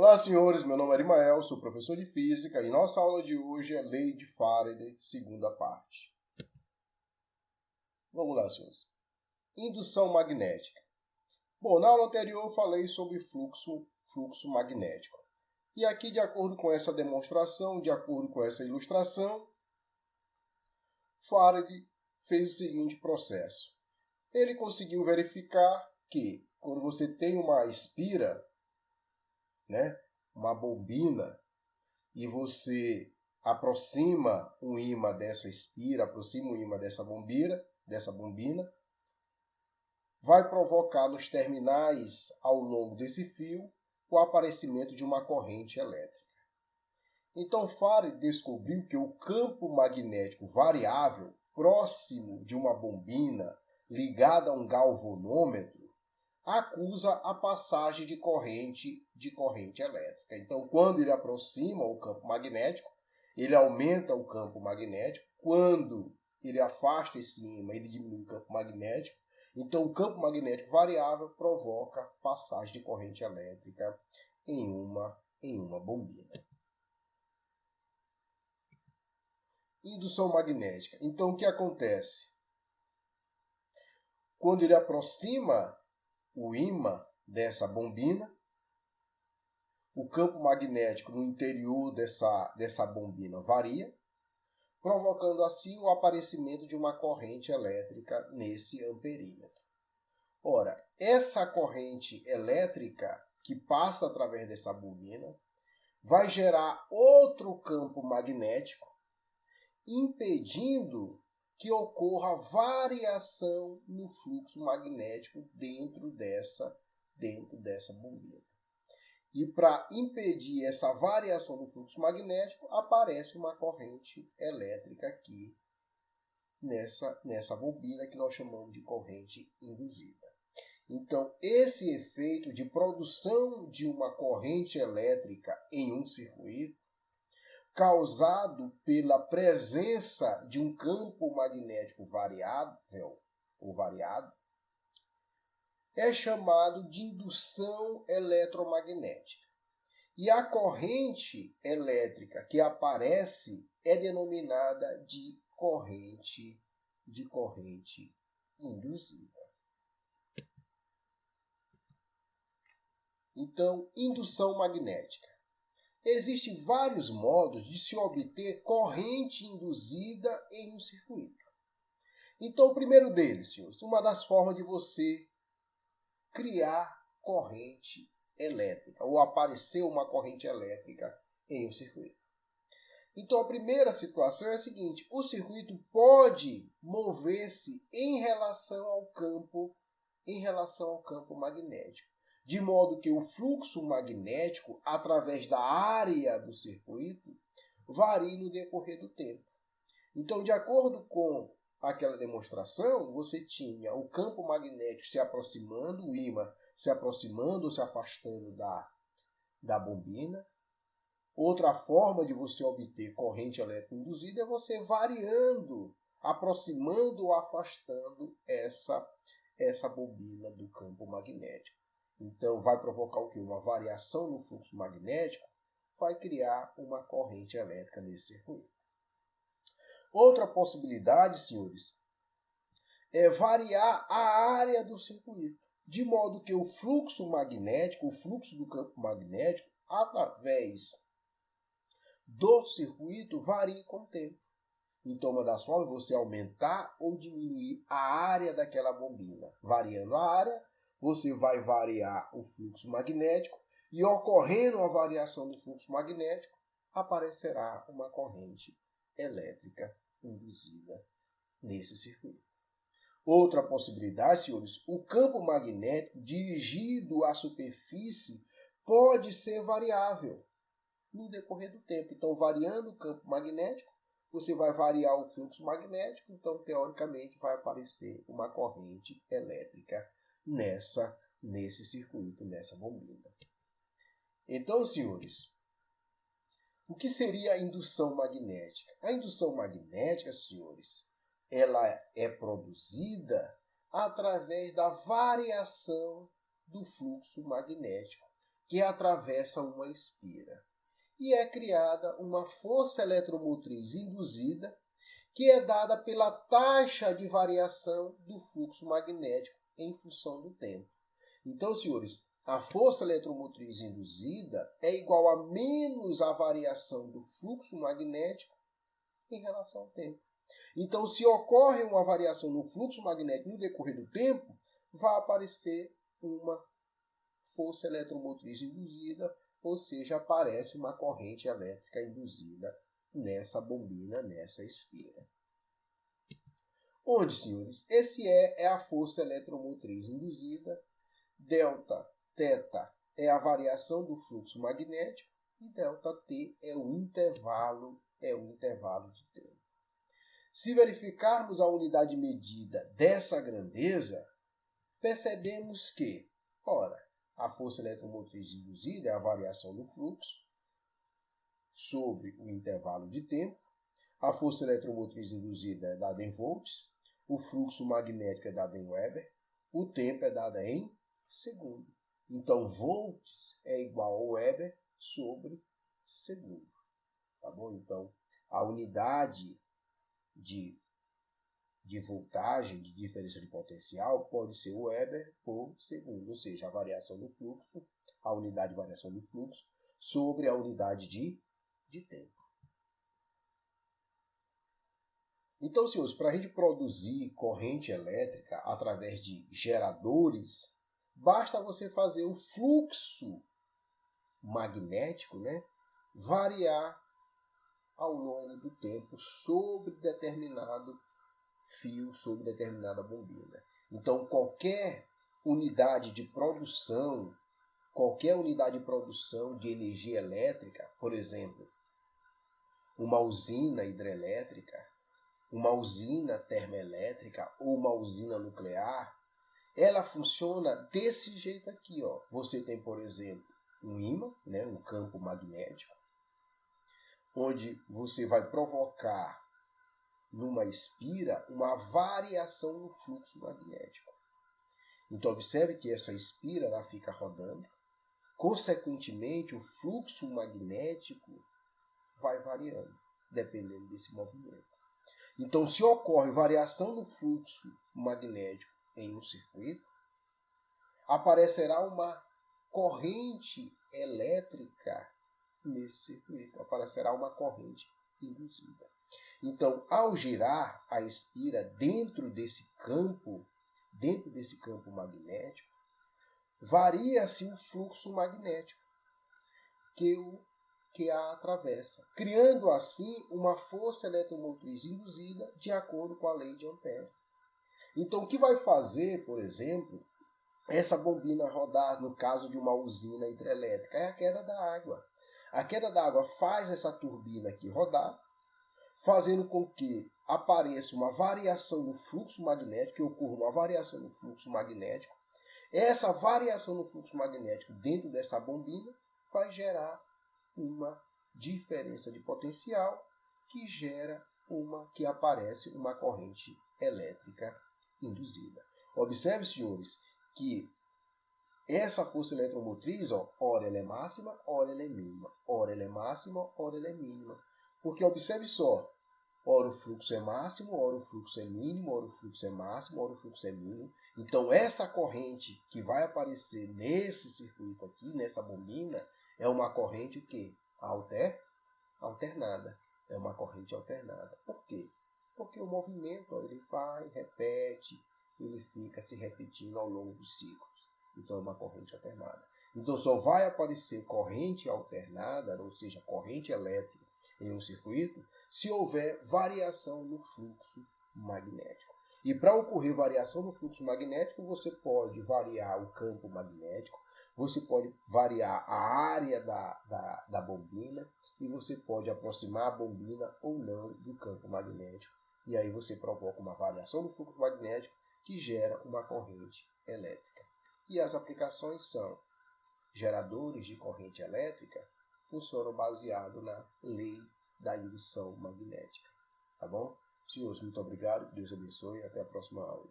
Olá, senhores. Meu nome é Arimael, sou professor de Física e nossa aula de hoje é Lei de Faraday, segunda parte. Vamos lá, senhores. Indução magnética. Bom, na aula anterior eu falei sobre fluxo magnético. E aqui, de acordo com essa demonstração, de acordo com essa ilustração, Faraday fez o seguinte processo. Ele conseguiu verificar que quando você tem uma espira, uma bobina, e você aproxima um ímã dessa espira, aproxima o ímã dessa bombina, vai provocar nos terminais ao longo desse fio o aparecimento de uma corrente elétrica. Então Faraday descobriu que o campo magnético variável próximo de uma bombina ligada a um galvanômetro acusa a passagem de corrente elétrica. Então, quando ele aproxima o campo magnético, ele aumenta o campo magnético. Quando ele afasta esse ímã, ele diminui o campo magnético. Então, o campo magnético variável provoca passagem de corrente elétrica em uma bombina. Indução magnética. Então, o que acontece? Quando ele aproxima o ímã dessa bombina, o campo magnético no interior dessa bombina varia, provocando assim o aparecimento de uma corrente elétrica nesse amperímetro. Ora, essa corrente elétrica que passa através dessa bobina vai gerar outro campo magnético, impedindo que ocorra variação no fluxo magnético dentro dessa bobina. E para impedir essa variação do fluxo magnético, aparece uma corrente elétrica aqui nessa bobina que nós chamamos de corrente induzida. Então, esse efeito de produção de uma corrente elétrica em um circuito, causado pela presença de um campo magnético variável ou variado, é chamado de indução eletromagnética. E a corrente elétrica que aparece é denominada de corrente induzida. Então, indução magnética. Existem vários modos de se obter corrente induzida em um circuito. Então, o primeiro deles, senhores, uma das formas de você criar corrente elétrica, ou aparecer uma corrente elétrica em um circuito. Então, a primeira situação é a seguinte: o circuito pode mover-se em relação ao campo magnético, de modo que o fluxo magnético, através da área do circuito, varie no decorrer do tempo. Então, de acordo com aquela demonstração, você tinha o campo magnético se aproximando, o ímã se aproximando ou se afastando da bombina. Outra forma de você obter corrente elétrica induzida é você variando, aproximando ou afastando essa bobina do campo magnético. Então, vai provocar o quê? Uma variação no fluxo magnético, vai criar uma corrente elétrica nesse circuito. Outra possibilidade, senhores, é variar a área do circuito, de modo que o fluxo magnético, o fluxo do campo magnético, através do circuito, varie com o tempo. Então, uma das formas é você aumentar ou diminuir a área daquela bombina. Variando a área, você vai variar o fluxo magnético e, ocorrendo a variação do fluxo magnético, aparecerá uma corrente elétrica induzida nesse circuito. Outra possibilidade, senhores, o campo magnético dirigido à superfície pode ser variável no decorrer do tempo. Então, variando o campo magnético, você vai variar o fluxo magnético, então, teoricamente, vai aparecer uma corrente elétrica nesse circuito, nessa bombina. Então, senhores, o que seria a indução magnética? A indução magnética, senhores, ela é produzida através da variação do fluxo magnético, que atravessa uma espira. E é criada uma força eletromotriz induzida, que é dada pela taxa de variação do fluxo magnético em função do tempo. Então, senhores, a força eletromotriz induzida é igual a menos a variação do fluxo magnético em relação ao tempo. Então, se ocorre uma variação no fluxo magnético no decorrer do tempo, vai aparecer uma força eletromotriz induzida, ou seja, aparece uma corrente elétrica induzida nessa bombina, nessa espira. Onde, senhores? Esse é a força eletromotriz induzida. Delta θ é a variação do fluxo magnético e ΔT é o intervalo de tempo. Se verificarmos a unidade medida dessa grandeza, percebemos que, ora, a força eletromotriz induzida é a variação do fluxo sobre o intervalo de tempo, a força eletromotriz induzida é dada em volts, o fluxo magnético é dado em Weber, o tempo é dado em segundo. Então, volts é igual a Weber sobre segundo. Tá bom? Então, a unidade de voltagem, de diferença de potencial, pode ser Weber por segundo, ou seja, a variação do fluxo, a unidade de variação do fluxo, sobre a unidade de tempo. Então, senhores, para a gente produzir corrente elétrica através de geradores, basta você fazer o fluxo magnético, variar ao longo do tempo sobre determinado fio, sobre determinada bombina. Então, qualquer unidade de produção de energia elétrica, por exemplo, uma usina hidrelétrica, uma usina termoelétrica ou uma usina nuclear, ela funciona desse jeito aqui, ó. Você tem, por exemplo, um ímã, um campo magnético, onde você vai provocar numa espira uma variação no fluxo magnético. Então, observe que essa espira ela fica rodando. Consequentemente, o fluxo magnético vai variando, dependendo desse movimento. Então, se ocorre variação no fluxo magnético em um circuito, aparecerá uma corrente elétrica nesse circuito, aparecerá uma corrente induzida. Então, ao girar a espira dentro desse campo magnético, varia-se o fluxo magnético que a atravessa, criando assim uma força eletromotriz induzida de acordo com a lei de Ampère. Então, o que vai fazer, por exemplo, essa bombina rodar no caso de uma usina hidrelétrica é a queda da água. A queda da água faz essa turbina aqui rodar, fazendo com que apareça uma variação no fluxo magnético, que ocorra uma variação no fluxo magnético. Essa variação no fluxo magnético dentro dessa bombina vai gerar uma diferença de potencial que aparece uma corrente elétrica induzida. Observe, senhores, que essa força eletromotriz, ora ela é máxima, ora ela é mínima. Ora ela é máxima, ora ela é mínima. Porque observe só, ora o fluxo é máximo, ora o fluxo é mínimo, ora o fluxo é máximo, ora o fluxo é mínimo. Então essa corrente que vai aparecer nesse circuito aqui, nessa bombina, é uma corrente o quê? Alternada. É uma corrente alternada. Por quê? Porque o movimento ele vai, repete, ele fica se repetindo ao longo dos ciclos. Então é uma corrente alternada. Então só vai aparecer corrente alternada, ou seja, corrente elétrica em um circuito, se houver variação no fluxo magnético. E para ocorrer variação no fluxo magnético, você pode variar o campo magnético, você pode variar a área da bombina e você pode aproximar a bombina ou não do campo magnético. E aí você provoca uma variação no fluxo magnético que gera uma corrente elétrica. E as aplicações são geradores de corrente elétrica, funcionam baseado na lei da indução magnética. Tá bom? Senhores, muito obrigado, que Deus abençoe e até a próxima aula.